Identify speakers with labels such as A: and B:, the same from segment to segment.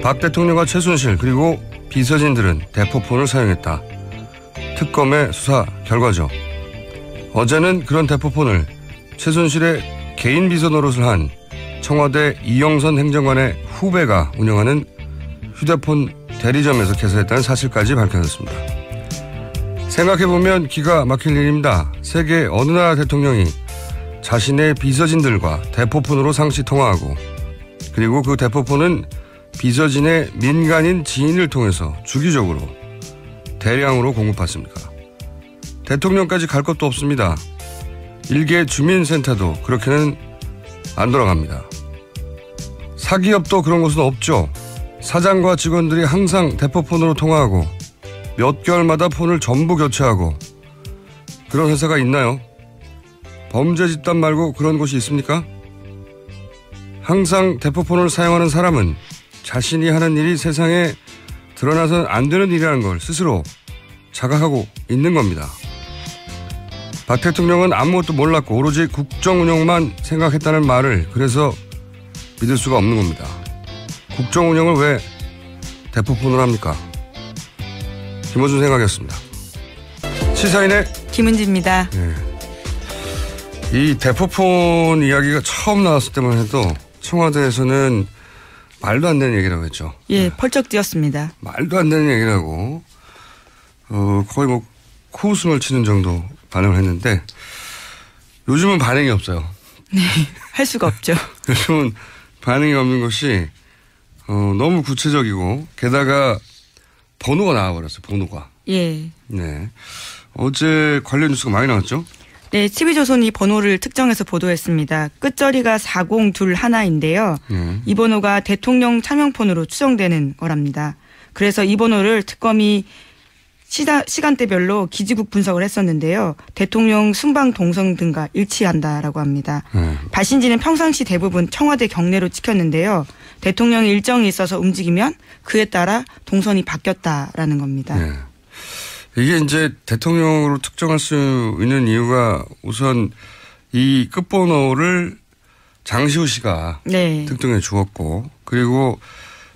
A: 박 대통령과 최순실 그리고 비서진들은 대포폰을 사용했다. 특검의 수사 결과죠. 어제는 그런 대포폰을 최순실의 개인 비서 노릇을 한 청와대 이영선 행정관의 후배가 운영하는 휴대폰 대리점에서 개설했다는 사실까지 밝혀졌습니다. 생각해보면 기가 막힐 일입니다. 세계 어느 나라 대통령이 자신의 비서진들과 대포폰으로 상시 통화하고 그리고 그 대포폰은 비서진의 민간인 지인을 통해서 주기적으로 대량으로 공급받습니까? 대통령까지 갈 것도 없습니다. 일개 주민센터도 그렇게는 안 돌아갑니다. 사기업도 그런 곳은 없죠. 사장과 직원들이 항상 대포폰으로 통화하고 몇 개월마다 폰을 전부 교체하고 그런 회사가 있나요? 범죄 집단 말고 그런 곳이 있습니까? 항상 대포폰을 사용하는 사람은 자신이 하는 일이 세상에 드러나서는 안 되는 일이라는 걸 스스로 자각하고 있는 겁니다. 박 대통령은 아무것도 몰랐고 오로지 국정 운영만 생각했다는 말을 그래서 믿을 수가 없는 겁니다. 국정 운영을 왜 대포폰으로 합니까? 김어준 생각이었습니다. 시사인의
B: 김은지입니다.
A: 네. 이 대포폰 이야기가 처음 나왔을 때만 해도 청와대에서는 말도 안 되는 얘기라고 했죠.
B: 예, 펄쩍 뛰었습니다.
A: 말도 안 되는 얘기라고 거의 뭐 코웃음을 치는 정도 반응을 했는데 요즘은 반응이 없어요.
B: 네, 할 수가 없죠.
A: 요즘은 반응이 없는 것이 너무 구체적이고 게다가 번호가 나와버렸어요. 번호가.
B: 예.
A: 네. 어제 관련 뉴스가 많이 나왔죠?
B: 네, TV조선이 번호를 특정해서 보도했습니다. 끝자리가 4021인데요. 이 번호가 대통령 차명폰으로 추정되는 거랍니다. 그래서 이 번호를 특검이 시간대별로 기지국 분석을 했었는데요. 대통령 순방 동선 등과 일치한다라고 합니다. 발신지는 평상시 대부분 청와대 경내로 찍혔는데요. 대통령의 일정이 있어서 움직이면 그에 따라 동선이 바뀌었다라는 겁니다.
A: 네. 이게 이제 대통령으로 특정할 수 있는 이유가 우선 이 끝번호를 장시호 씨가
B: 네.
A: 특정해 주었고 그리고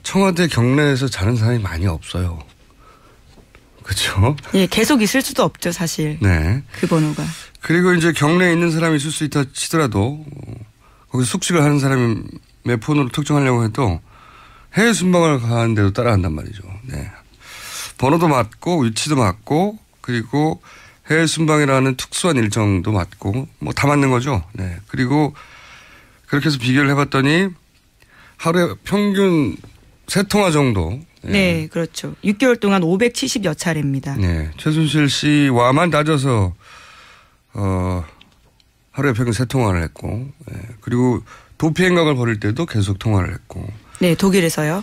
A: 청와대 경내에서 자는 사람이 많이 없어요. 그렇죠?
B: 예, 계속 있을 수도 없죠, 사실.
A: 네.
B: 그 번호가.
A: 그리고 이제 경내에 있는 사람이 있을 수 있다 치더라도 거기서 숙식을 하는 사람의 폰으로 특정하려고 해도 해외 순방을 가는데도 따라간단 말이죠. 네. 번호도 맞고 위치도 맞고 그리고 해외 순방이라는 특수한 일정도 맞고 뭐 다 맞는 거죠. 네. 그리고 그렇게 해서 비교를 해봤더니 하루에 평균 3통화 정도. 네.
B: 네, 그렇죠. 6개월 동안 570여 차례입니다.
A: 네. 최순실 씨와만 따져서 하루에 평균 3통화를 했고 네. 그리고 도피 행각을 벌일 때도 계속 통화를 했고.
B: 네, 독일에서요.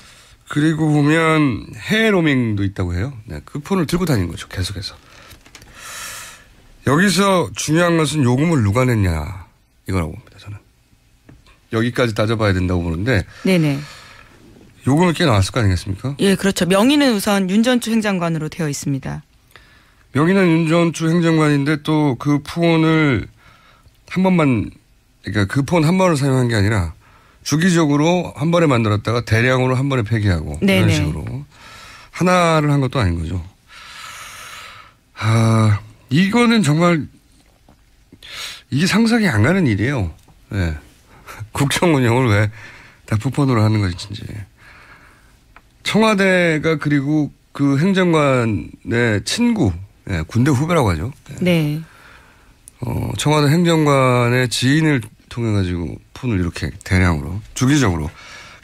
A: 그리고 보면 해외 로밍도 있다고 해요. 네, 그 폰을 들고 다니는 거죠. 계속해서. 여기서 중요한 것은 요금을 누가 냈냐 이거라고 봅니다. 저는. 여기까지 따져봐야 된다고 보는데.
B: 네네.
A: 요금이 꽤 나왔을 거 아니겠습니까?
B: 예, 그렇죠. 명의는 우선 윤전추 행정관으로 되어 있습니다.
A: 명의는 윤전추 행정관인데 또 그 폰을 한 번만 그러니까 그 폰 한 번을 사용한 게 아니라 주기적으로 한 번에 만들었다가 대량으로 한 번에 폐기하고
B: 네네.
A: 이런 식으로 하나를 한 것도 아닌 거죠. 이거는 정말 이게 상상이 안 가는 일이에요. 네. 국정 운영을 왜 대포폰으로 하는 것인지. 청와대가 그리고 그 행정관의 친구, 네, 군대 후배라고 하죠.
B: 네.
A: 청와대 행정관의 지인을 통해 가지고 폰을 이렇게 대량으로 주기적으로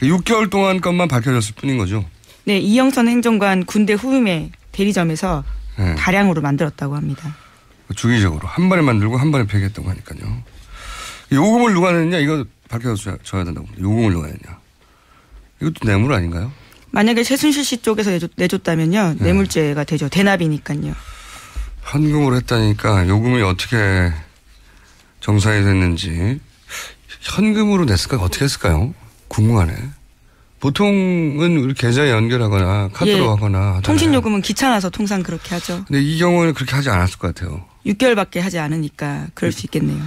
A: 6개월 동안 것만 밝혀졌을 뿐인 거죠.
B: 네, 이영선 행정관 군대 후임의 대리점에서
A: 네.
B: 다량으로 만들었다고 합니다.
A: 주기적으로 한 번에 만들고 한 번에 폐기했다고 하니까요. 요금을 누가 냈냐 이거 밝혀줘야 된다고 봅니다. 요금을 누가 냈냐. 이것도 뇌물 아닌가요?
B: 만약에 최순실 씨 쪽에서 내줬다면요.
A: 네.
B: 뇌물죄가 되죠. 대납이니까요.
A: 현금으로 했다니까 요금이 어떻게 정산이 됐는지 현금으로 냈을까 어떻게 했을까요? 궁금하네. 보통은 우리 계좌에 연결하거나 카드로
B: 예,
A: 하거나 하잖아요.
B: 통신요금은 귀찮아서 통상 그렇게 하죠.
A: 근데 이 경우는 그렇게 하지 않았을 것 같아요.
B: 6개월밖에 하지 않으니까 그럴 수 있겠네요.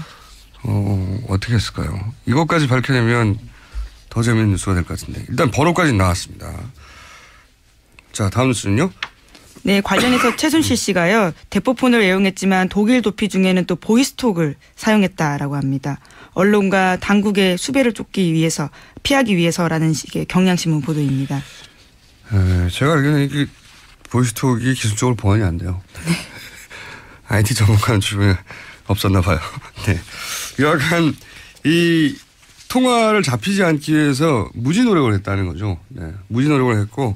A: 어떻게 했을까요? 이것까지 밝혀내면 더 재밌는 뉴스가 될 것 같은데 일단 번호까지 나왔습니다. 자, 다음 뉴스는요.
B: 네, 관련해서 최순실 씨가요. 대포폰을 애용했지만 독일 도피 중에는 또 보이스톡을 사용했다라고 합니다. 언론과 당국의 수배를 피하기 위해서라는 식의 경향신문 보도입니다.
A: 제가 알기로는 이게 보이스톡이 기술적으로 보완이 안 돼요. 네. IT 전문가는 주변에 없었나 봐요. 네. 여하간 이 통화를 잡히지 않기 위해서 무지 노력을 했다는 거죠. 네. 무지 노력을 했고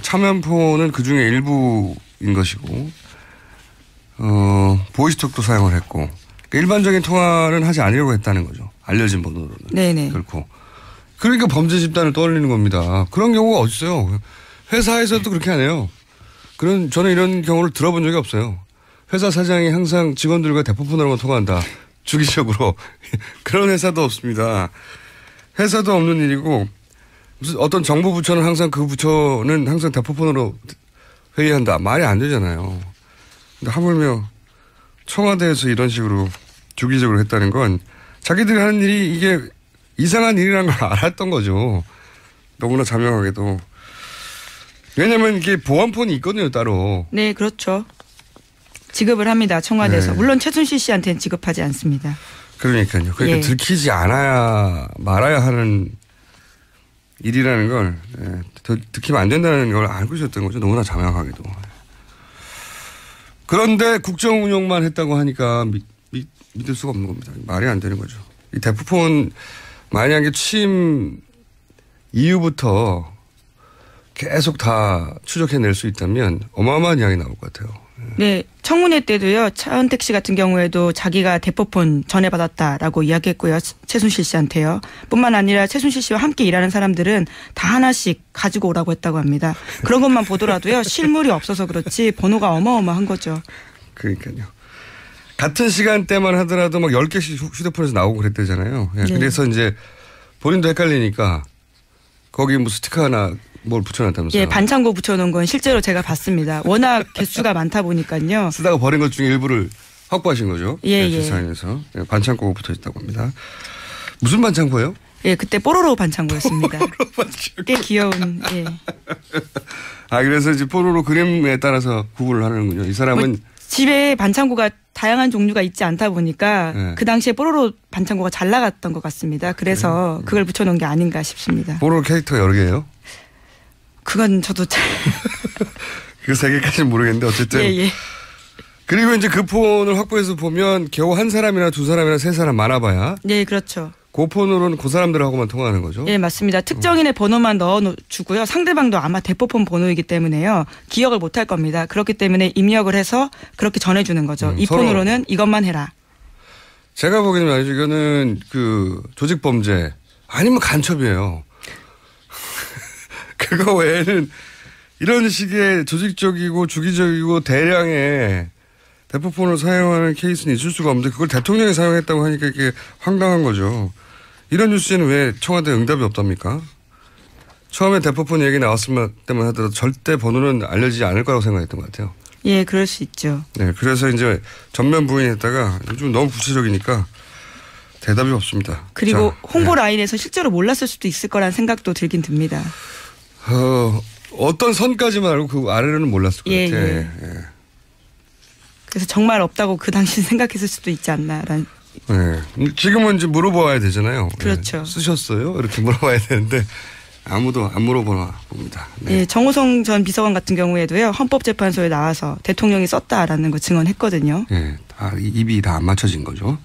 A: 차면폰은 그중에 일부인 것이고 보이스톡도 사용을 했고 그러니까 일반적인 통화는 하지 않으려고 했다는 거죠. 알려진 번호로는. 네네. 결코. 그러니까 범죄 집단을 떠올리는 겁니다. 그런 경우가 어딨어요. 회사에서도 그렇게 안 해요. 저는 이런 경우를 들어본 적이 없어요. 회사 사장이 항상 직원들과 대포폰으로만 통화한다. 주기적으로. 그런 회사도 없습니다. 회사도 없는 일이고 무슨 어떤 정부 부처는 항상 그 부처는 항상 대포폰으로 회의한다. 말이 안 되잖아요. 근데 하물며 청와대에서 이런 식으로 주기적으로 했다는 건 자기들이 하는 일이 이게 이상한 일이라는 걸 알았던 거죠. 너무나 자명하게도. 왜냐하면 이게 보안폰이 있거든요, 따로.
B: 네, 그렇죠. 지급을 합니다, 청와대에서. 네. 물론 최순실 씨한테는 지급하지 않습니다.
A: 그러니까요. 그러니까 예. 들키지 않아야 말아야 하는 일이라는 걸 들키면 안 된다는 걸 알고 있었던 거죠. 너무나 자명하게도. 그런데 국정 운영만 했다고 하니까 믿을 수가 없는 겁니다. 말이 안 되는 거죠. 이 대포폰 만약에 취임 이후부터 계속 다 추적해낼 수 있다면 어마어마한 양이 나올 것 같아요.
B: 네. 청문회 때도요. 차은택 씨 같은 경우에도 자기가 대포폰 전해받았다라고 이야기했고요. 최순실 씨한테요. 뿐만 아니라 최순실 씨와 함께 일하는 사람들은 다 하나씩 가지고 오라고 했다고 합니다. 그런 것만 보더라도요. 실물이 없어서 그렇지 번호가 어마어마한 거죠.
A: 그러니까요. 같은 시간대만 하더라도 막 10개씩 휴대폰에서 나오고 그랬대잖아요. 네. 그래서 이제 본인도 헷갈리니까 거기 뭐 스티커 하나 뭘 붙여놨다면서요?
B: 예, 반창고 붙여놓은 건 실제로 제가 봤습니다. 워낙 개수가 많다 보니까요.
A: 쓰다가 버린 것 중에 일부를 확보하신 거죠?
B: 예,
A: 디자인에서. 예, 반창고가 붙어있다고 합니다. 무슨 반창고예요?
B: 예, 그때 뽀로로 반창고였습니다.
A: 뽀로로 반창고.
B: 꽤 귀여운. 예.
A: 그래서 이제 뽀로로 그림에 따라서 구분을 하는군요. 이 사람은
B: 뭐 집에 반창고가 다양한 종류가 있지 않다 보니까 네. 그 당시에 뽀로로 반창고가 잘 나갔던 것 같습니다. 그래서 그걸 붙여놓은 게 아닌가 싶습니다.
A: 뽀로로 캐릭터가 여러 개예요?
B: 그건 저도 잘.
A: 그 세 개까지는 모르겠는데 어쨌든.
B: 예.
A: 그리고 이제 그 폰을 확보해서 보면 겨우 한 사람이나 두 사람이나 세 사람 많아봐야.
B: 네, 그렇죠.
A: 그 폰으로는 그 사람들하고만 통화하는 거죠?
B: 네, 맞습니다. 특정인의 번호만 넣어주고요. 상대방도 아마 대포폰 번호이기 때문에요. 기억을 못할 겁니다. 그렇기 때문에 입력을 해서 그렇게 전해주는 거죠. 이 폰으로는 이것만 해라.
A: 제가 보기에는 말이죠. 이거는 그 조직범죄 아니면 간첩이에요. 그거 외에는 이런 식의 조직적이고 주기적이고 대량의 대포폰을 사용하는 케이스는 있을 수가 없는데 그걸 대통령이 사용했다고 하니까 이게 황당한 거죠. 이런 뉴스에는 왜 청와대 응답이 없답니까? 처음에 대포폰 얘기 나왔을 때만 하더라도 절대 번호는 알려지지 않을 거라고 생각했던 것 같아요.
B: 예, 그럴 수 있죠.
A: 네, 그래서 이제 전면 부인했다가 요즘 너무 구체적이니까 대답이 없습니다.
B: 그리고 홍보 라인에서 실제로 몰랐을 수도 있을 거란 생각도 들긴 듭니다.
A: 어떤 선까지만 알고 그 아래로는 몰랐을 것 같아요.
B: 예. 그래서 정말 없다고 그 당시 생각했을 수도 있지 않나라는.
A: 네. 지금은 이제 물어봐야 되잖아요.
B: 그렇죠.
A: 네. 쓰셨어요? 이렇게 물어봐야 되는데 아무도 안 물어보나 봅니다.
B: 네. 예, 정호성 전 비서관 같은 경우에도요. 헌법재판소에 나와서 대통령이 썼다라는 거 증언했거든요.
A: 네. 입이 다 안 맞춰진 거죠.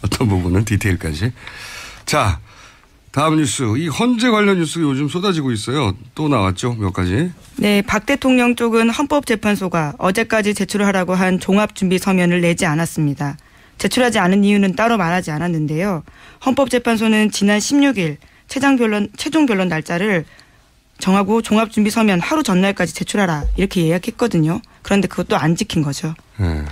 A: 어떤 부분은 디테일까지. 자, 다음 뉴스. 이 헌재 관련 뉴스가 요즘 쏟아지고 있어요. 또 나왔죠. 몇 가지.
B: 네. 박 대통령 쪽은 헌법재판소가 어제까지 제출하라고 한 종합준비서면을 내지 않았습니다. 제출하지 않은 이유는 따로 말하지 않았는데요. 헌법재판소는 지난 16일 최종 변론 날짜를 정하고 종합준비서면 하루 전날까지 제출하라 이렇게 예약했거든요. 그런데 그것도 안 지킨 거죠.
A: 네.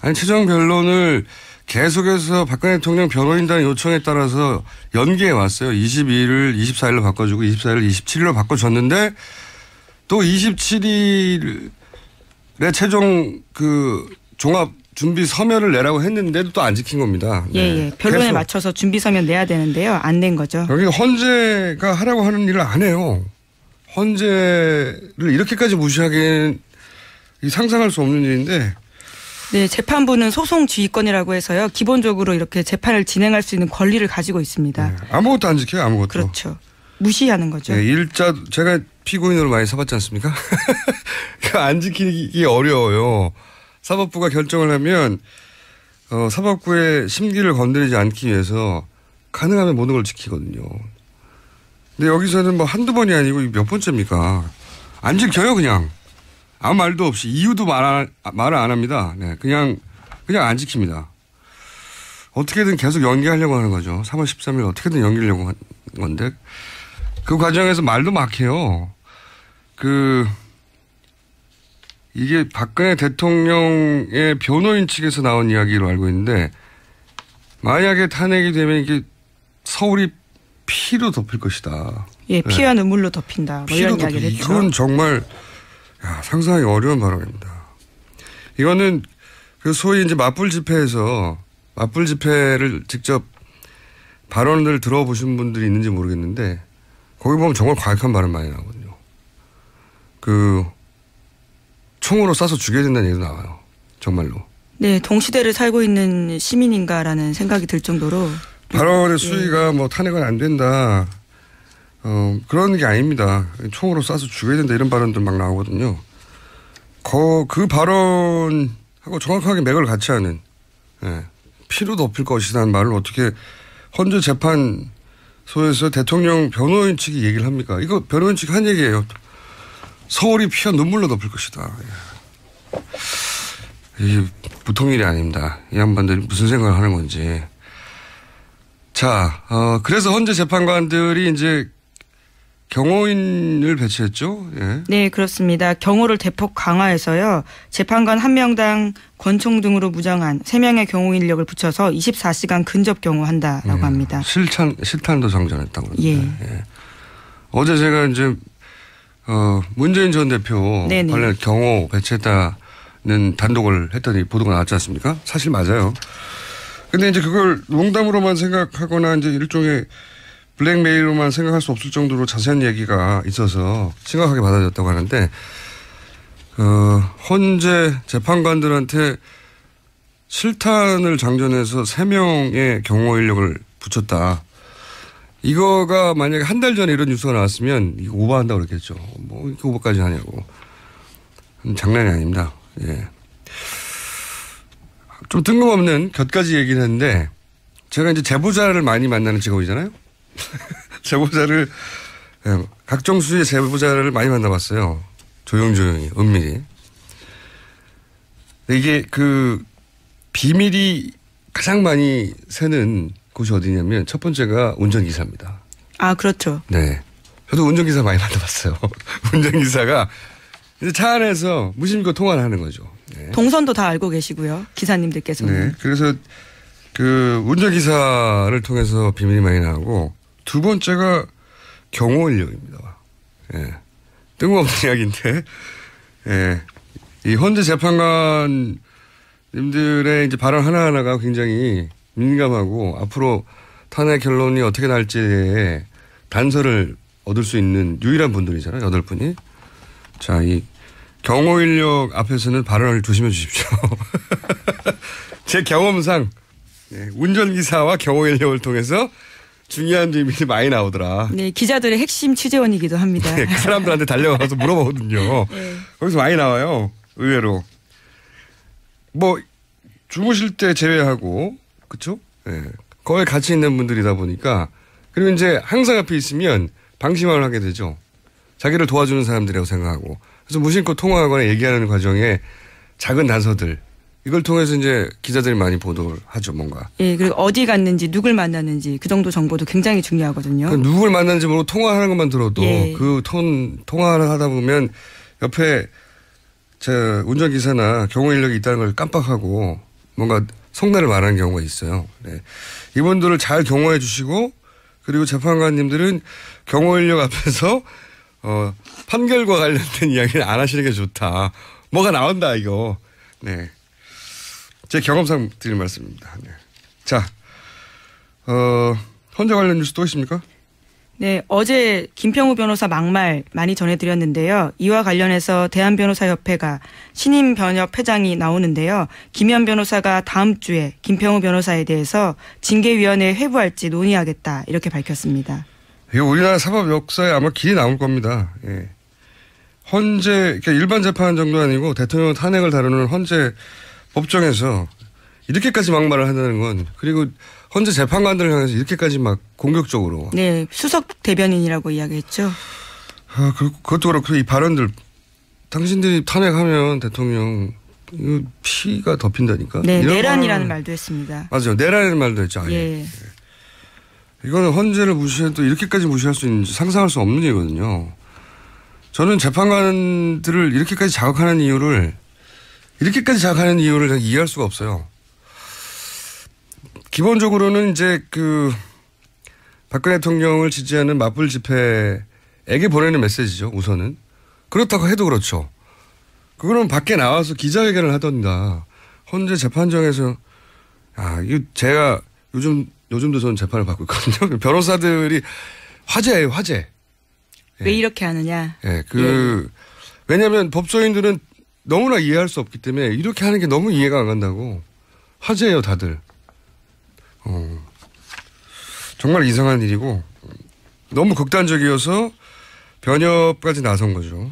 A: 아니 최종 변론을 계속해서 박근혜 대통령 변호인단 요청에 따라서 연기해 왔어요. 22일을 24일로 바꿔주고 24일을 27일로 바꿔줬는데 또 27일에 최종 그 종합 준비 서면을 내라고 했는데도 또 안 지킨 겁니다.
B: 네. 예. 변론에 맞춰서 준비 서면 내야 되는데요. 안 낸 거죠.
A: 여기 헌재가 하라고 하는 일을 안 해요. 헌재를 이렇게까지 무시하기엔 상상할 수 없는 일인데.
B: 네, 재판부는 소송 지휘권이라고 해서요. 기본적으로 이렇게 재판을 진행할 수 있는 권리를 가지고 있습니다.
A: 네, 아무것도 안 지켜요. 아무것도.
B: 그렇죠. 무시하는 거죠.
A: 네, 제가 피고인으로 많이 서봤지 않습니까? 안 지키기 어려워요. 사법부가 결정을 하면 사법부의 심기를 건드리지 않기 위해서 가능하면 모든 걸 지키거든요. 근데 여기서는 뭐 한두 번이 아니고 몇 번째입니까? 안 지켜요 그냥. 아무 말도 없이 이유도 말을 안 합니다. 네, 그냥 안 지킵니다. 어떻게든 계속 연기하려고 하는 거죠. 3월 13일 어떻게든 연기하려고 한 건데 그 과정에서 말도 막혀요. 이게 박근혜 대통령의 변호인 측에서 나온 이야기로 알고 있는데 만약에 탄핵이 되면 이게 서울이 피로 덮일 것이다.
B: 예, 피와 눈물로 덮인다. 뭐 이런 이야기를 했죠.
A: 이건 정말 상상하기 어려운 발언입니다. 이거는 그 소위 이제 맞불 집회를 직접 발언을 들어보신 분들이 있는지 모르겠는데 거기 보면 정말 과격한 발언 많이 나오거든요. 총으로 쏴서 죽여야 된다는 얘기도 나와요. 정말로. 네,
B: 동시대를 살고 있는 시민인가라는 생각이 들 정도로.
A: 발언의 수위가 뭐 탄핵은 안 된다. 그런 게 아닙니다. 총으로 쏴서 죽여야 된다 이런 발언들 막 나오거든요. 그 발언하고 정확하게 맥을 같이 하는 피로 덮일 것이라는 말을 어떻게 헌재 재판소에서 대통령 변호인 측이 얘기를 합니까? 이거 변호인 측이 한 얘기예요. 서울이 피와 눈물로 덮일 것이다. 이게 보통 일이 아닙니다. 이 양반들이 무슨 생각을 하는 건지. 자, 그래서 헌재 재판관들이 이제 경호인을 배치했죠. 예.
B: 네, 그렇습니다. 경호를 대폭 강화해서요. 재판관 1명당 권총 등으로 무장한 3명의 경호 인력을 붙여서 24시간 근접 경호한다라고 합니다.
A: 실탄도 장전했다고 그러는데. 예. 어제 제가 이제 문재인 전 대표 관련 경호 배치했다는 단독을 했더니 보도가 나왔지 않습니까? 사실 맞아요. 근데 이제 그걸 농담으로만 생각하거나 이제 일종의 블랙메일로만 생각할 수 없을 정도로 자세한 얘기가 있어서 심각하게 받아들였다고 하는데, 헌재 재판관들한테 실탄을 장전해서 3명의 경호 인력을 붙였다. 이거가 만약에 한 달 전에 이런 뉴스가 나왔으면 이거 오버한다고 그랬겠죠. 뭐 이렇게 오버까지 하냐고. 장난이 아닙니다. 예. 좀 뜬금없는 곁가지 얘기를 했는데 제가 이제 제보자를 많이 만나는 직업이잖아요. 제보자를 각종 수의 제보자를 많이 만나봤어요. 조용히 은밀히. 이게 비밀이 가장 많이 새는 곳이 어디냐면 첫 번째가 운전기사입니다.
B: 아, 그렇죠.
A: 네. 저도 운전기사 많이 만나봤어요. 운전기사가 이제 차 안에서 무심코 통화를 하는 거죠. 네.
B: 동선도 다 알고 계시고요. 기사님들께서는.
A: 네. 그래서 운전기사를 통해서 비밀이 많이 나오고 두 번째가 경호 인력입니다. 예. 뜬금없는 이야기인데, 예. 이 헌재 재판관님들의 이제 발언 하나하나가 굉장히 민감하고 앞으로 탄핵 결론이 어떻게 날지에 단서를 얻을 수 있는 유일한 분들이잖아요. 8분이. 자, 이 경호 인력 앞에서는 발언을 조심해 주십시오. 제 경험상 운전기사와 경호 인력을 통해서 중요한 비밀이 많이 나오더라.
B: 네, 기자들의 핵심 취재원이기도 합니다.
A: 네, 그 사람들한테 달려가서 물어보거든요. 네. 거기서 많이 나와요. 의외로. 뭐 주무실 때 제외하고 그렇죠? 네. 거의 같이 있는 분들이다 보니까 그리고 이제 항상 앞에 있으면 방심을 하게 되죠. 자기를 도와주는 사람들이라고 생각하고 그래서 무심코 통화하거나 얘기하는 과정에 작은 단서들 이걸 통해서 이제 기자들이 많이 보도를 하죠, 뭔가.
B: 예, 그리고 어디 갔는지, 누굴 만났는지 그 정도 정보도 굉장히 중요하거든요.
A: 누굴 만났는지 모르고 통화하는 것만 들어도 통화를 하다 보면 옆에 운전기사나 경호 인력이 있다는 걸 깜빡하고 뭔가 속내를 말하는 경우가 있어요. 네. 이분들을 잘 경호해 주시고 그리고 재판관님들은 경호 인력 앞에서 판결과 관련된 이야기를 안 하시는 게 좋다. 뭐가 나온다, 이거. 네. 제 경험상 드리는 말씀입니다. 네. 자, 헌재 관련 뉴스 또 있습니까?
B: 네, 어제 김평우 변호사 막말 많이 전해드렸는데요. 이와 관련해서 대한변호사협회가 신임 변협 회장이 나오는데요. 김현 변호사가 다음 주에 김평우 변호사에 대해서 징계위원회에 회부할지 논의하겠다 이렇게 밝혔습니다.
A: 이거 우리나라 사법 역사에 아마 길이 나올 겁니다. 예. 헌재, 그러니까 일반 재판 정도 아니고 대통령 탄핵을 다루는 헌재 법정에서 이렇게까지 막말을 한다는 건, 그리고 헌재 재판관들을 향해서 이렇게까지 막 공격적으로.
B: 네, 수석 대변인이라고 이야기했죠.
A: 그것도 그렇고 이 발언들, 당신들이 탄핵하면 대통령 이거 피가 덮인다니까.
B: 네, 내란이라는 말도 했습니다.
A: 맞아요, 내란이라는 말도 했죠. 예. 이거는 헌재를 무시해도 이렇게까지 무시할 수 있는지 상상할 수 없는 일이거든요. 저는 재판관들을 이렇게까지 자극하는 이유를 이해할 수가 없어요. 기본적으로는 이제 박근혜 대통령을 지지하는 맞불 집회에게 보내는 메시지죠, 우선은. 그렇다고 해도 그렇죠. 그거는 밖에 나와서 기자회견을 하던가, 헌재 재판정에서, 이거 제가 요즘도 저는 재판을 받고 있거든요. 변호사들이 화제예요, 화제.
B: 왜 이렇게 하느냐.
A: 예, 왜냐면 법조인들은 너무나 이해할 수 없기 때문에 이렇게 하는 게 너무 이해가 안 간다고. 화제예요, 다들. 정말 이상한 일이고 너무 극단적이어서 변협까지 나선 거죠.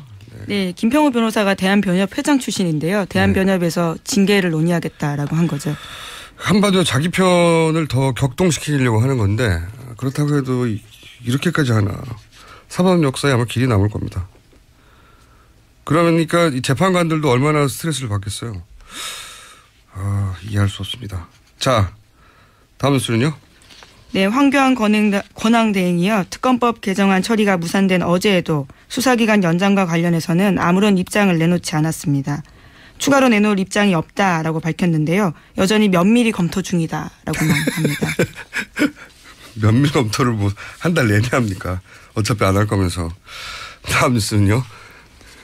B: 네, 김평우 변호사가 대한변협 회장 출신인데요. 대한변협에서 징계를 논의하겠다라고 한 거죠.
A: 한마디로 자기 편을 더 격동시키려고 하는 건데 그렇다고 해도 이렇게까지 하나. 사법 역사에 아마 길이 남을 겁니다. 그러니까 이 재판관들도 얼마나 스트레스를 받겠어요. 이해할 수 없습니다. 자, 다음 뉴스는요?
B: 네, 황교안 권한대행이요. 특검법 개정안 처리가 무산된 어제에도 수사기간 연장과 관련해서는 아무런 입장을 내놓지 않았습니다. 추가로 내놓을 입장이 없다라고 밝혔는데요. 여전히 면밀히 검토 중이다라고만 합니다.
A: 면밀 검토를 한 달 내내 합니까? 어차피 안 할 거면서. 다음 뉴스는요?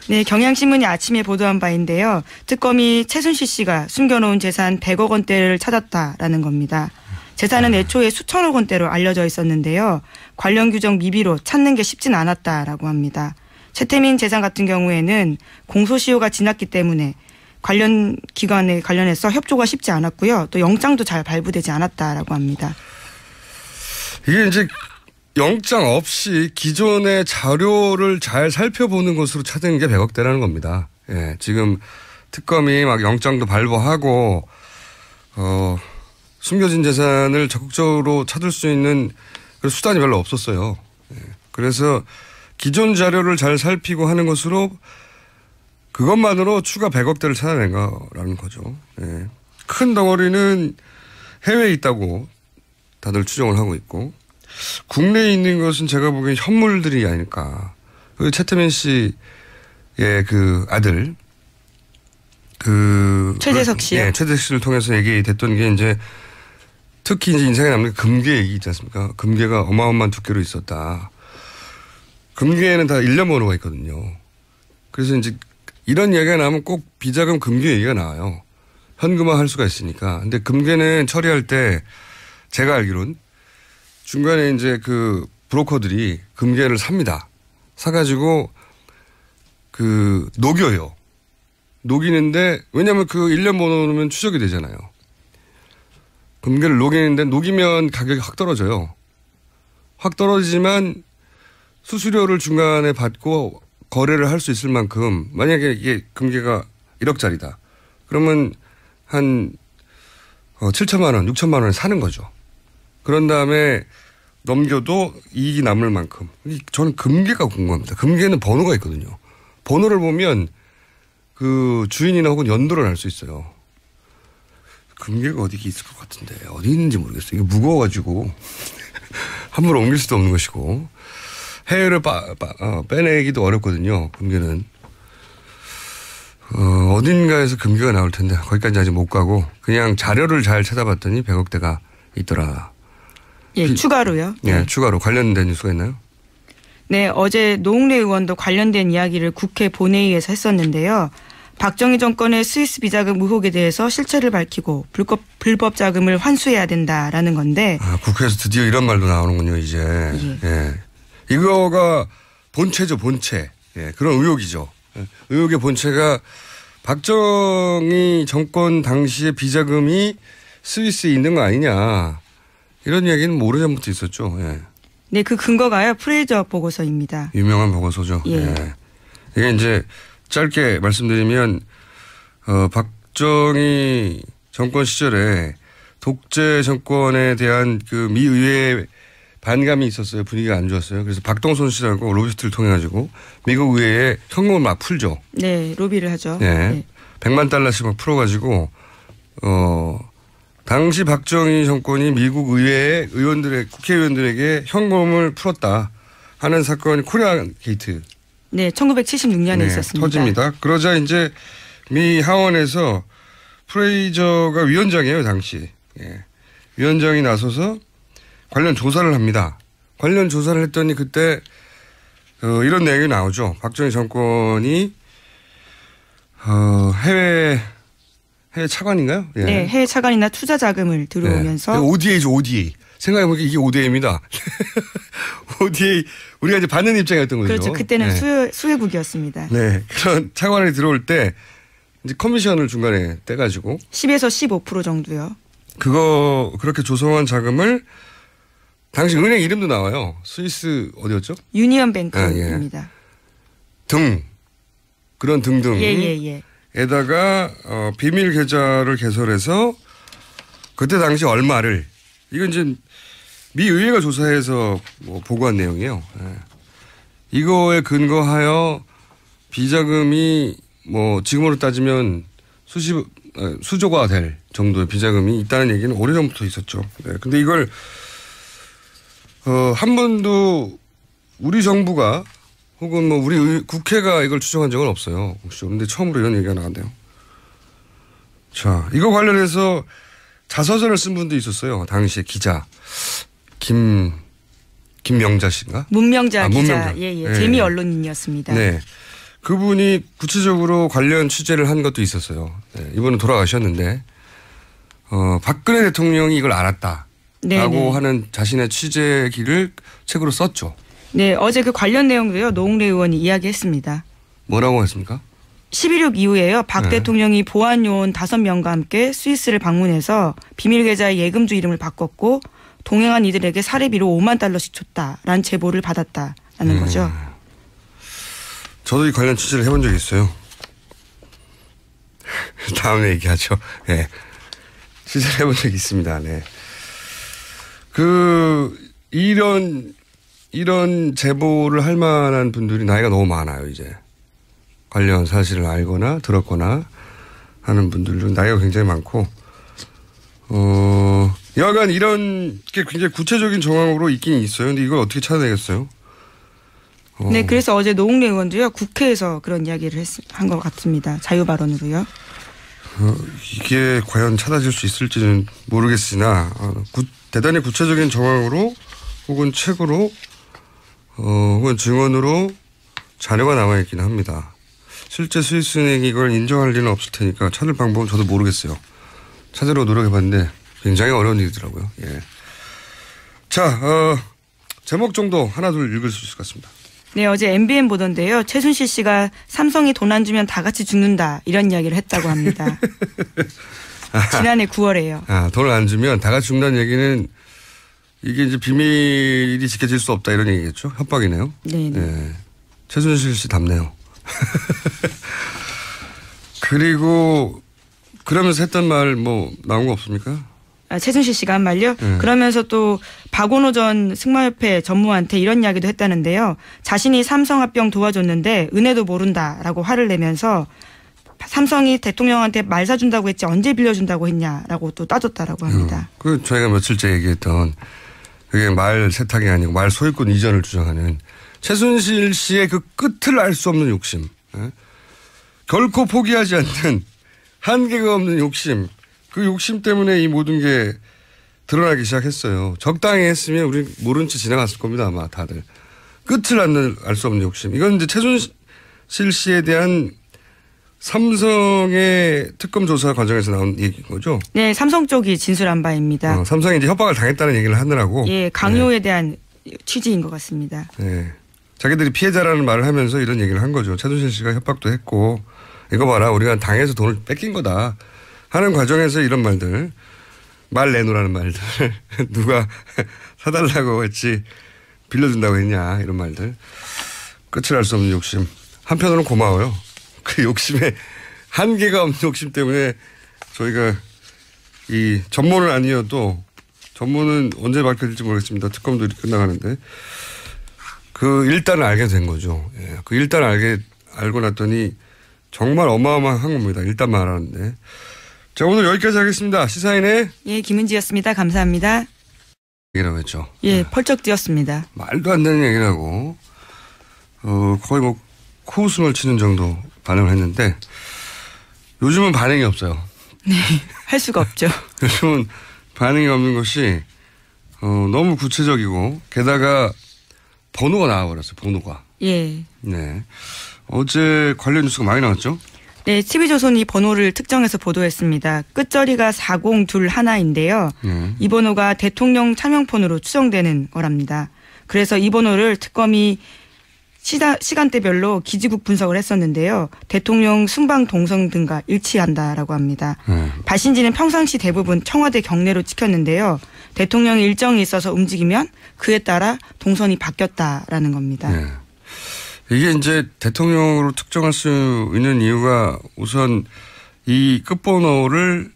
B: 네, 경향신문이 아침에 보도한 바인데요. 특검이 최순실 씨가 숨겨놓은 재산 100억 원대를 찾았다라는 겁니다. 재산은 애초에 수천억 원대로 알려져 있었는데요. 관련 규정 미비로 찾는 게 쉽진 않았다라고 합니다. 최태민 재산 같은 경우에는 공소시효가 지났기 때문에 관련 기관에 관련해서 협조가 쉽지 않았고요. 또 영장도 잘 발부되지 않았다라고 합니다.
A: 이게 이제 영장 없이 기존의 자료를 잘 살펴보는 것으로 찾은 게 100억대라는 겁니다. 예, 지금 특검이 막 영장도 발부하고 숨겨진 재산을 적극적으로 찾을 수 있는 수단이 별로 없었어요. 예, 그래서 기존 자료를 잘 살피고 하는 것으로 그것만으로 추가 100억대를 찾아낸 거라는 거죠. 예, 큰 덩어리는 해외에 있다고 다들 추정을 하고 있고 국내에 있는 것은 제가 보기엔 현물들이 아닐까. 최태민 씨의 아들
B: 최재석 씨요?
A: 네, 최재석 씨를 통해서 얘기됐던 게 이제 특히 이제 인상에 남는 금괴 얘기 있지 않습니까? 금괴가 어마어마한 두께로 있었다. 금괴에는 다 1년 번호가 있거든요. 그래서 이제 이런 이야기가 나오면 꼭 비자금 금괴 얘기가 나와요. 현금화 할 수가 있으니까. 근데 금괴는 처리할 때 제가 알기로는 중간에 이제 브로커들이 금괴를 삽니다. 사가지고 녹여요. 녹이는데 왜냐하면 1년 번호면 추적이 되잖아요. 금괴를 녹이는데 녹이면 가격이 확 떨어져요. 확 떨어지지만 수수료를 중간에 받고 거래를 할 수 있을 만큼 만약에 이게 금괴가 1억짜리다. 그러면 한 7천만 원, 6천만 원에 사는 거죠. 그런 다음에 넘겨도 이익이 남을 만큼. 저는 금괴가 궁금합니다. 금괴는 번호가 있거든요. 번호를 보면 주인이나 혹은 연도를 알 수 있어요. 금괴가 어디 있을 것 같은데 어디 있는지 모르겠어요. 이게 무거워가지고 함부로 옮길 수도 없는 것이고 해외를 빼내기도 어렵거든요. 금괴는. 어딘가에서 금괴가 나올 텐데 거기까지 아직 못 가고 그냥 자료를 잘 찾아봤더니 100억대가 있더라.
B: 예, 추가로요.
A: 네, 추가로 관련된 뉴스가 있나요?
B: 네, 어제 노웅래 의원도 관련된 이야기를 국회 본회의에서 했었는데요. 박정희 정권의 스위스 비자금 의혹에 대해서 실체를 밝히고 불법 자금을 환수해야 된다라는 건데.
A: 국회에서 드디어 이런 말도 나오는군요, 이제. 예. 이거가 본체죠, 본체. 예, 그런 의혹이죠. 의혹의 본체가 박정희 정권 당시의 비자금이 스위스에 있는 거 아니냐. 이런 이야기는 뭐 오래전부터 있었죠. 예.
B: 네, 그 근거가요. 프레이저 보고서입니다.
A: 유명한 보고서죠.
B: 예.
A: 예. 이게 이제 짧게 말씀드리면 박정희 정권 시절에 독재 정권에 대한 그 미 의회의 반감이 있었어요. 분위기가 안 좋았어요. 그래서 박동선 씨라고 로비스트를 통해 가지고 미국 의회에 현금을 막 풀죠.
B: 네, 로비를 하죠.
A: 네.
B: 네.
A: 100만 달러씩 막 풀어가지고 당시 박정희 정권이 미국 의회의 국회의원들에게 현금을 풀었다 하는 사건이 코리아 게이트.
B: 네, 1976년에 있었습니다.
A: 터집니다. 그러자 이제 미 하원에서 프레이저가 위원장이에요, 당시. 예. 위원장이 나서서 관련 조사를 합니다. 관련 조사를 했더니 그때 이런 내용이 나오죠. 박정희 정권이 해외 차관인가요? 예.
B: 네, 해외 차관이나 투자 자금을 들어오면서.
A: 네. ODA죠, ODA. 생각해보니까 이게 ODA입니다. ODA, 우리가 이제 받는 입장이었던 거죠.
B: 그렇죠. 그때는
A: 네.
B: 수혜국이었습니다.
A: 네. 그런 차관이 들어올 때 이제 커미션을 중간에 떼가지고
B: 10에서 15% 정도요.
A: 그렇게 조성한 자금을 당시 은행 이름도 나와요. 스위스 어디였죠?
B: 유니언뱅크입니다.
A: 등. 그런 등등.
B: 예.
A: 에다가 비밀 계좌를 개설해서 그때 당시 얼마를 이건 이제 미 의회가 조사해서 보고한 내용이에요. 예. 이거에 근거하여 비자금이 지금으로 따지면 수조가 될 정도의 비자금이 있다는 얘기는 오래전부터 있었죠. 네. 근데 이걸 한 번도 우리 정부가 혹은 우리 국회가 이걸 추정한 적은 없어요. 혹시 그런데 처음으로 이런 얘기가 나왔네요. 자, 이거 관련해서 자서전을 쓴 분도 있었어요. 당시에 기자 김명자 씨인가?
B: 문명자 기자.
A: 문명자.
B: 예. 재미 언론인이었습니다.
A: 네. 그분이 구체적으로 관련 취재를 한 것도 있었어요. 네. 이번은 돌아가셨는데 박근혜 대통령이 이걸 알았다라고
B: 네네.
A: 하는 자신의 취재기를 책으로 썼죠.
B: 네, 어제 그 관련 내용도요. 노웅래 의원이 이야기했습니다.
A: 뭐라고 했습니까?
B: 11.6 이후에요. 박 대통령이 보안 요원 5명과 함께 스위스를 방문해서 비밀 계좌의 예금주 이름을 바꿨고 동행한 이들에게 사례비로 5만 달러씩 줬다라는 제보를 받았다라는 거죠.
A: 저도 이 관련 취재를 해본 적이 있어요. 다음에 얘기하죠. 네. 취재를 해본 적이 있습니다. 네. 이런 제보를 할 만한 분들이 나이가 너무 많아요, 이제. 관련 사실을 알거나 들었거나 하는 분들도 나이가 굉장히 많고, 여하간 이런 게 굉장히 구체적인 정황으로 있긴 있어요. 근데 이걸 어떻게 찾아내겠어요?
B: 네, 그래서 어제 노웅래 의원도요, 국회에서 그런 이야기를 한 것 같습니다. 자유발언으로요.
A: 이게 과연 찾아질 수 있을지는 모르겠으나, 대단히 구체적인 정황으로 혹은 책으로 혹은 증언으로 자료가 남아있긴 합니다. 실제 스위스은행이 이걸 인정할 리는 없을 테니까 찾을 방법은 저도 모르겠어요. 찾으려고 노력해봤는데 굉장히 어려운 일이더라고요. 예. 자, 제목 정도 하나 둘 읽을 수 있을 것 같습니다.
B: 네, 어제 MBN 보던데요. 최순실 씨가 삼성이 돈 안 주면 다 같이 죽는다 이런 이야기를 했다고 합니다. 지난해 9월에요.
A: 돈을 안 주면 다 같이 죽는다는 얘기는 이게 이제 비밀이 지켜질 수 없다 이런 얘기겠죠? 협박이네요.
B: 네.
A: 최순실 씨 답네요. 그리고 그러면서 했던 말 나온 거 없습니까?
B: 최순실 씨가 한 말요? 그러면서 또 박원호 전 승마협회 전무한테 이런 이야기도 했다는데요. 자신이 삼성 합병 도와줬는데 은혜도 모른다라고 화를 내면서 삼성이 대통령한테 말 사준다고 했지 언제 빌려준다고 했냐라고 또 따졌다라고 합니다.
A: 그 저희가 며칠째 얘기했던 그게 말 세탁이 아니고 말 소유권 이전을 주장하는 최순실 씨의 그 끝을 알 수 없는 욕심. 결코 포기하지 않는 한계가 없는 욕심. 그 욕심 때문에 이 모든 게 드러나기 시작했어요. 적당히 했으면 우리 모른 채 지나갔을 겁니다. 아마 다들. 끝을 알 수 없는 욕심. 이건 이제 최순실 씨에 대한 삼성의 특검 조사 과정에서 나온 얘기인 거죠?
B: 네, 삼성 쪽이 진술한 바입니다.
A: 삼성이 이제 협박을 당했다는 얘기를 하느라고.
B: 예, 강요에 대한 취지인 것 같습니다.
A: 네. 자기들이 피해자라는 말을 하면서 이런 얘기를 한 거죠. 최순실 씨가 협박도 했고, 이거 봐라, 우리가 당해서 돈을 뺏긴 거다 하는 과정에서 이런 말들, 말 내놓으라는 말들, 누가 사달라고 했지 빌려준다고 했냐, 이런 말들. 끝을 알 수 없는 욕심. 한편으로는 고마워요. 그 욕심에 한계가 없는 욕심 때문에 저희가 이 전문은 아니어도, 전문은 언제 밝혀질지 모르겠습니다. 특검도 이렇게 끝나가는데. 그 일단을 알게 된 거죠. 예. 그 일단을 알고 났더니 정말 어마어마한 겁니다. 일단 말하는데. 자, 오늘 여기까지 하겠습니다. 시사인의
B: 예, 김은지였습니다. 감사합니다.
A: 얘기라고 했죠.
B: 예, 펄쩍 뛰었습니다.
A: 말도 안 되는 얘기라고. 거의 뭐 코웃음을 치는 정도 반응을 했는데 요즘은 반응이 없어요.
B: 네, 할 수가 없죠.
A: 요즘은 반응이 없는 것이 너무 구체적이고 게다가 번호가 나와버렸어요. 번호가.
B: 예.
A: 네. 어제 관련 뉴스가 많이 나왔죠?
B: 네, TV조선이 번호를 특정해서 보도했습니다. 끝자리가 4021인데요. 이 번호가 대통령 차명폰으로 추정되는 거랍니다. 그래서 이 번호를 특검이 시간대별로 기지국 분석을 했었는데요. 대통령 순방 동선 등과 일치한다라고 합니다. 발신지는 평상시 대부분 청와대 경내로 찍혔는데요. 대통령의 일정이 있어서 움직이면 그에 따라 동선이 바뀌었다라는 겁니다.
A: 네. 이게 이제 대통령으로 특정할 수 있는 이유가 우선 이 끝번호를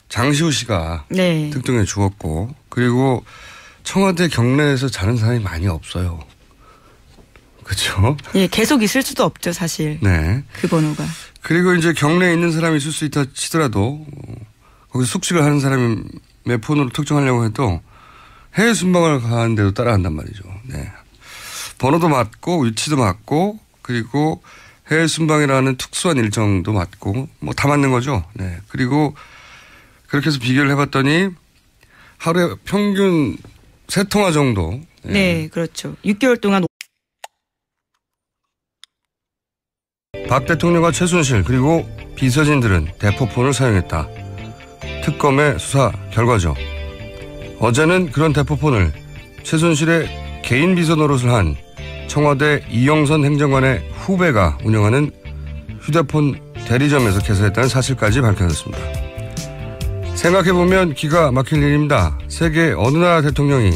A: 장시호 씨가
B: 네.
A: 특정해 주었고 그리고 청와대 경내에서 자는 사람이 많이 없어요. 그렇죠?
B: 예, 계속 있을 수도 없죠, 사실.
A: 네.
B: 그 번호가.
A: 그리고 이제 경내에 있는 사람이 있을 수 있다 치더라도 거기서 숙식을 하는 사람의 폰으로 특정하려고 해도 해외 순방을 가는데도 따라간단 말이죠. 네. 번호도 맞고 위치도 맞고 그리고 해외 순방이라는 특수한 일정도 맞고 뭐 다 맞는 거죠. 네. 그리고 그렇게 해서 비교를 해봤더니 하루에 평균 3통화 정도.
B: 네, 네 그렇죠. 6개월 동안.
A: 박 대통령과 최순실 그리고 비서진들은 대포폰을 사용했다. 특검의 수사 결과죠. 어제는 그런 대포폰을 최순실의 개인 비서 노릇을 한 청와대 이영선 행정관의 후배가 운영하는 휴대폰 대리점에서 개설했다는 사실까지 밝혀졌습니다. 생각해보면 기가 막힐 일입니다. 세계 어느 나라 대통령이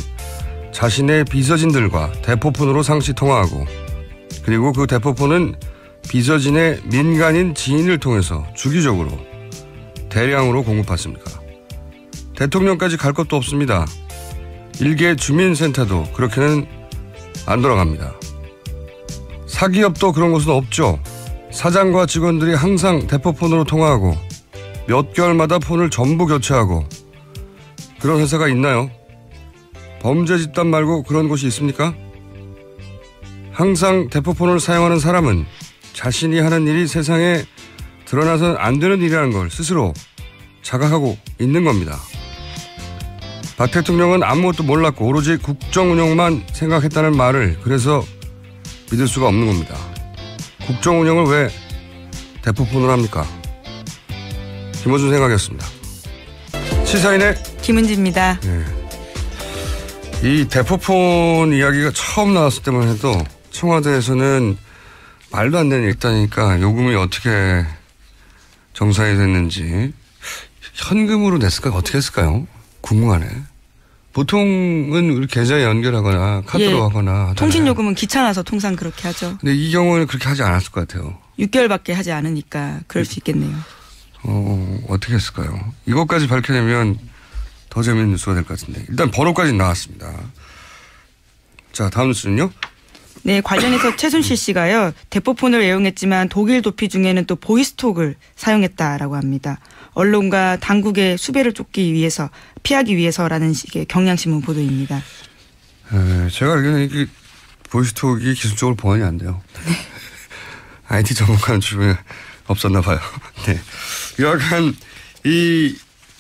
A: 자신의 비서진들과 대포폰으로 상시 통화하고 그리고 그 대포폰은 비서진의 민간인 지인을 통해서 주기적으로 대량으로 공급받습니까? 대통령까지 갈 것도 없습니다. 일개 주민센터도 그렇게는 안 돌아갑니다. 사기업도 그런 곳은 없죠. 사장과 직원들이 항상 대포폰으로 통화하고 몇 개월마다 폰을 전부 교체하고 그런 회사가 있나요? 범죄 집단 말고 그런 곳이 있습니까? 항상 대포폰을 사용하는 사람은 자신이 하는 일이 세상에 드러나서는 안 되는 일이라는 걸 스스로 자각하고 있는 겁니다. 박 대통령은 아무것도 몰랐고 오로지 국정 운영만 생각했다는 말을 그래서 믿을 수가 없는 겁니다. 국정 운영을 왜 대포폰으로 합니까? 김어준 생각이었습니다. 시사인의
B: 김은지입니다.
A: 네. 이 대포폰 이야기가 처음 나왔을 때만 해도 청와대에서는 말도 안 되는 일단이니까 요금이 어떻게 정산이 됐는지 현금으로 냈을까 어떻게 했을까요? 궁금하네. 보통은 우리 계좌에 연결하거나 카드로
B: 예,
A: 하거나
B: 통신요금은 귀찮아서 통상 그렇게 하죠.
A: 근데 이 경우는 그렇게 하지 않았을 것 같아요.
B: 6개월밖에 하지 않으니까 그럴 수 있겠네요.
A: 어떻게 했을까요? 이것까지 밝혀내면 더 재밌는 뉴스가 될 것 같은데 일단 번호까지 나왔습니다. 자, 다음 뉴스는요?
B: 네, 관련해서 최순실 씨가요. 대포폰을 애용했지만 독일 도피 중에는 또 보이스톡을 사용했다라고 합니다. 언론과 당국의 수배를 쫓기 위해서 피하기 위해서라는 식의 경향신문 보도입니다.
A: 제가 알기로는 이게 보이스톡이 기술적으로 보완이 안 돼요. 네. IT 전문가는 주변에 없었나 봐요. 네. 약간 이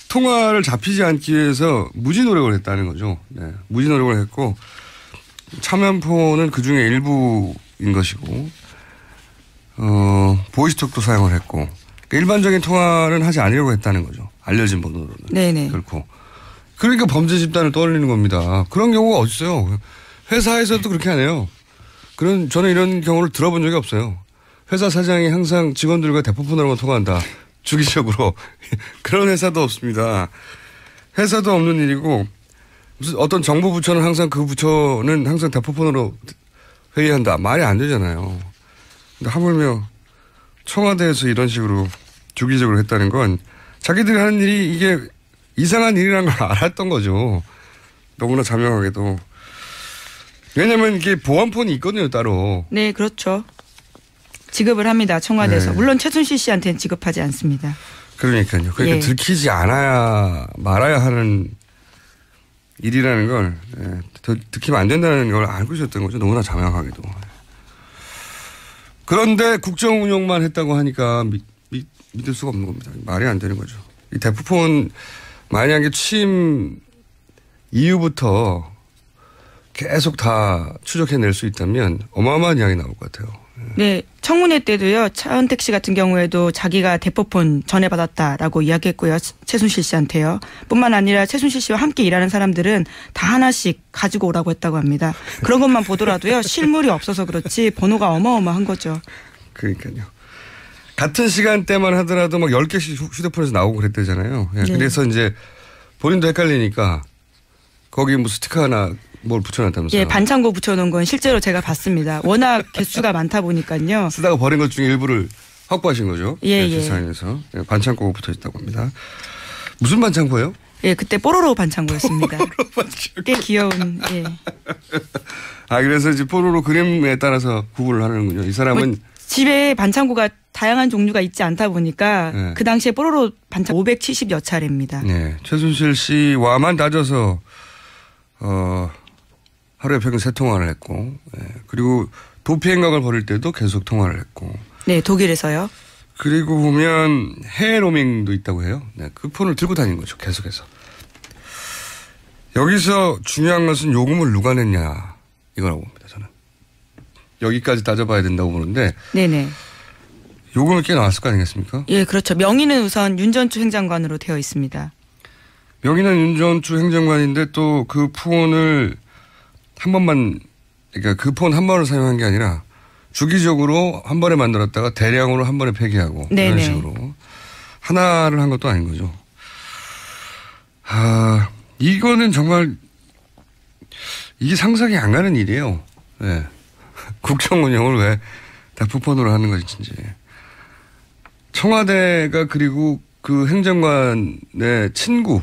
A: 통화를 잡히지 않기 위해서 무지 노력을 했다는 거죠. 네. 무지 노력을 했고 차면폰은 그 중에 일부인 것이고 보이스톡도 사용을 했고 그러니까 일반적인 통화는 하지 않으려고 했다는 거죠. 알려진 번호로는.
B: 네네.
A: 결코. 그러니까 범죄 집단을 떠올리는 겁니다. 그런 경우가 어딨어요. 회사에서도 그렇게 안 해요. 저는 이런 경우를 들어본 적이 없어요. 회사 사장이 항상 직원들과 대포폰으로만 통화한다. 주기적으로. 그런 회사도 없습니다. 회사도 없는 일이고 무슨 어떤 정부 부처는 항상 그 부처는 항상 대포폰으로 회의한다. 말이 안 되잖아요. 근데 하물며 청와대에서 이런 식으로 주기적으로 했다는 건 자기들이 하는 일이 이게 이상한 일이라는 걸 알았던 거죠. 너무나 자명하게도. 왜냐면 이게 보안폰이 있거든요, 따로.
B: 네, 그렇죠. 지급을 합니다, 청와대에서.
A: 네.
B: 물론 최순실 씨한테는 지급하지 않습니다.
A: 그러니까요. 그러니까
B: 예.
A: 들키지 말아야 하는 일이라는 걸 들키면 안 된다는 걸 알고 있었던 거죠. 너무나 자명하게도. 그런데 국정 운영만 했다고 하니까 믿을 수가 없는 겁니다. 말이 안 되는 거죠. 이 대포폰 만약에 취임 이후부터 계속 다 추적해낼 수 있다면 어마어마한 이야기 나올 것 같아요.
B: 네, 청문회 때도요. 차은택 씨 같은 경우에도 자기가 대포폰 전해받았다라고 이야기했고요. 최순실 씨한테요. 뿐만 아니라 최순실 씨와 함께 일하는 사람들은 다 하나씩 가지고 오라고 했다고 합니다. 그런 것만 보더라도요. 실물이 없어서 그렇지 번호가 어마어마한 거죠.
A: 그러니까요. 같은 시간대만 하더라도 막 10개씩 휴대폰에서 나오고 그랬대잖아요. 네. 그래서 이제 본인도 헷갈리니까 거기 뭐 스티커 하나 뭘 붙여놨다면서요.
B: 예, 반창고 붙여놓은 건 실제로 제가 봤습니다. 워낙 개수가 많다 보니까요.
A: 쓰다가 버린 것 중에 일부를 확보하신 거죠.
B: 예,
A: 예. 사연에서 반창고가 붙어있다고 합니다. 무슨 반창고예요?
B: 예, 그때 뽀로로 반창고였습니다.
A: 뽀로로 반창고.
B: 꽤 귀여운. 예.
A: 그래서 이제 뽀로로 그림에 따라서 구분을 하는군요. 이 사람은
B: 뭐 집에 반창고가 다양한 종류가 있지 않다 보니까
A: 네.
B: 그 당시에 뽀로로 반창고 570여 차례입니다.
A: 네, 최순실 씨와만 따져서 하루에 평균 3통화를 했고, 그리고 도피 행각을 벌일 때도 계속 통화를 했고.
B: 네, 독일에서요.
A: 그리고 보면 해외 로밍도 있다고 해요. 네, 그 폰을 들고 다니는 거죠, 계속해서. 여기서 중요한 것은 요금을 누가 냈냐 이거라고 봅니다, 저는. 여기까지 따져봐야 된다고 보는데.
B: 네네.
A: 요금이 꽤 나왔을 거 아니겠습니까?
B: 예, 그렇죠. 명의는 우선 윤전추 행장관으로 되어 있습니다.
A: 명의는 윤전추 행정관인데 또 그 폰을 한 번만, 그러니까 그 폰 한 번을 사용한 게 아니라 주기적으로 한 번에 만들었다가 대량으로 한 번에 폐기하고
B: 네네.
A: 이런 식으로 하나를 한 것도 아닌 거죠. 이거는 정말 이게 상상이 안 가는 일이에요. 네. 국정 운영을 왜 대포폰으로 하는 것인지. 청와대가 그리고 그 행정관의 친구,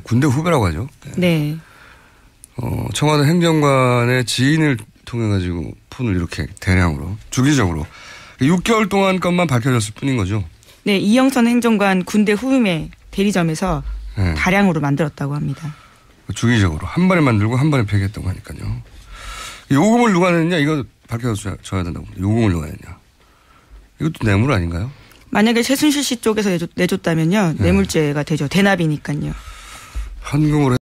A: 군대 후배라고 하죠.
B: 네.
A: 청와대 행정관의 지인을 통해 가지고 폰을 이렇게 대량으로 주기적으로 6개월 동안 것만 밝혀졌을 뿐인 거죠.
B: 네, 이영선 행정관 군대 후임의 대리점에서
A: 네.
B: 다량으로 만들었다고 합니다.
A: 주기적으로 한 번에 만들고 한 번에 폐기했다고 하니까요. 요금을 누가 냈냐 이거 밝혀줘야 된다고 봅니다. 요금을 누가 냈냐. 이것도 뇌물 아닌가요?
B: 만약에 최순실 씨 쪽에서 내줬다면요. 뇌물죄가 되죠. 대납이니까요.
A: 현금으로